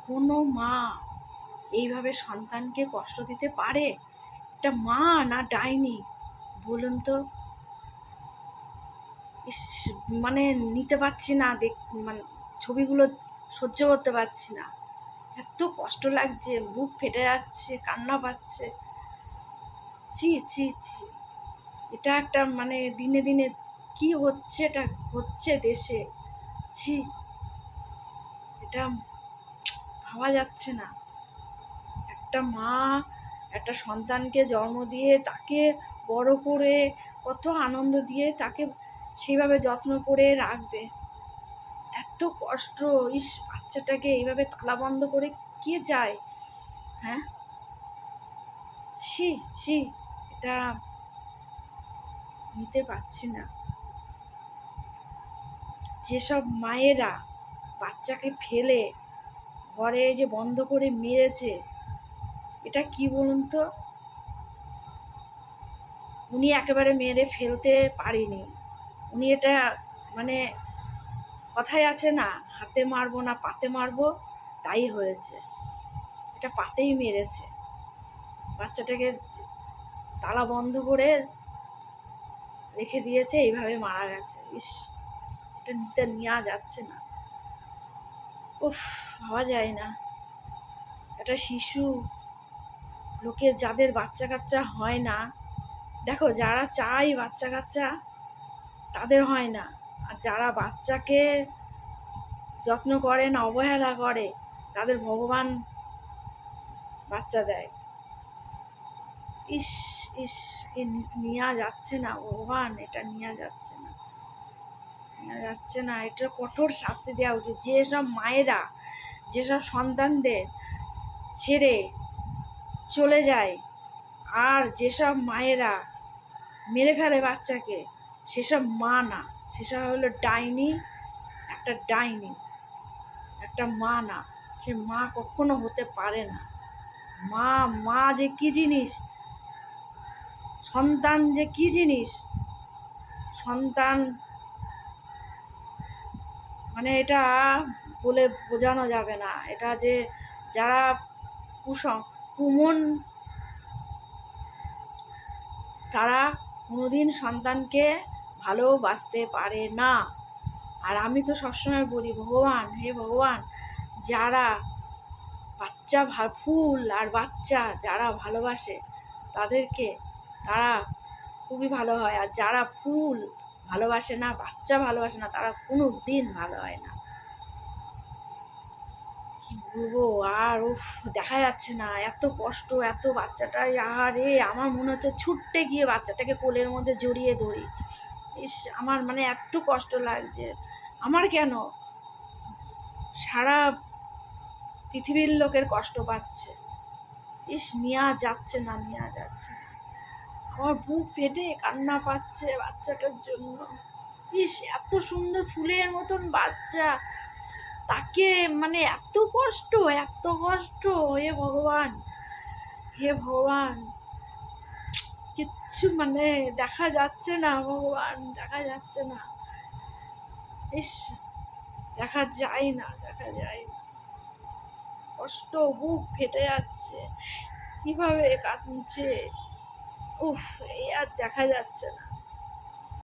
কোনো মা এইভাবে সন্তানকে কষ্ট দিতে পারে? এটা মা না ডাইনি বলুন তো? ইস, মানে নিতে পারছি না, মানে ছবিগুলো সহ্য করতে পারছি না। এত কষ্ট লাগছে, বুক ফেটে যাচ্ছে, কান্না পাচ্ছে। ছি ছি ছি, এটা একটা মানে দিনে দিনে কি হচ্ছে, এটা হচ্ছে দেশে। ছি, এটা ভাবা যাচ্ছে না। একটা মা একটা সন্তানকে জন্ম দিয়ে তাকে বড় করে কত আনন্দ দিয়ে তাকে সেইভাবে যত্ন করে রাখবে, এত কষ্ট। ইস, বাচ্চাটাকে এইভাবে তালা বন্ধ করে কে যায়? হ্যাঁ, ছি ছি, এটা নিতে পারছি না। যেসব মায়েরা বাচ্চাকে ফেলে ঘরে যে বন্ধ করে মেরেছে, এটা কি বলুন তো? উনি একেবারে মেরে ফেলতে পারেনি, উনি এটা মানে কথায় আছে না, হাতে মারবো না পাতে মারবো, তাই হয়েছে। এটা পাতেই মেরেছে, বাচ্চাটাকে তালা বন্ধ করে রেখে দিয়েছে, এইভাবে মারা গেছে। ইস, এটা নিতে নেওয়া যাচ্ছে না। উফ, ভাবা যায় না। একটা শিশু, লোকে যাদের বাচ্চা কাচ্চা হয় না, দেখো যারা চায় বাচ্চা কাচ্চা তাদের হয় না, আর যারা বাচ্চাকে যত্ন করে না, অবহেলা করে, তাদের ভগবান বাচ্চা দেয়। ইস ইস, এ নেওয়া যাচ্ছে না ভগবান, এটা নেওয়া যাচ্ছে না, নেওয়া যাচ্ছে না। এটা কঠোর শাস্তি দেওয়া উচিত। যেসব মায়েরা যেসব সন্তানদের ছেড়ে চলে যায়, আর যেসব মায়েরা মেরে ফেলে বাচ্চাকে, সেসব মা না, সেসব হলো ডাইনি, একটা ডাইনি, একটা মা না। সে মা কখনো হতে পারে না। মা, মা যে কি জিনিস, সন্তান যে কি জিনিস, সন্তান মানে এটা বলে বোঝানো যাবে না। এটা যে যারা কুমন, তারা কোনোদিন সন্তানকে ভালোবাসতে পারে না। আর আমি তো সবসময় বলি, ভগবান, হে ভগবান, যারা বাচ্চা ফুল আর বাচ্চা যারা ভালোবাসে তাদেরকে, তারা খুবই ভালো হয়। আর যারা ফুল ভালোবাসে না, বাচ্চা ভালোবাসে না, তারা কোনো দিন ভালো হয় না। কি বলবো আর, উফ, দেখা যাচ্ছে না, এত কষ্ট, এত বাচ্চাটা, আরে আমার মনে হচ্ছে ছুটতে গিয়ে বাচ্চাটাকে কোলের মধ্যে জড়িয়ে ধরি। ইস, আমার মানে এত কষ্ট লাগছে। আমার কেন, সারা পৃথিবীর লোকের কষ্ট পাচ্ছে। ইস, নেওয়া যাচ্ছে না, নেওয়া যাচ্ছে না। আমার বুক ফেটে কান্না পাচ্ছে বাচ্চাটার জন্য। ইস, এত সুন্দর ফুলের মতন বাচ্চা, তাকে মানে এত কষ্ট, এত কষ্ট। হে ভগবান, হে ভগবান, কিচ্ছু মানে দেখা যাচ্ছে না ভগবান, দেখা যাচ্ছে না। ইস, দেখা যায় না, দেখা যায় না। কষ্ট, বুক ফেটে যাচ্ছে, কিভাবে কাঁদছে। উফ, এই আর দেখা যাচ্ছে না।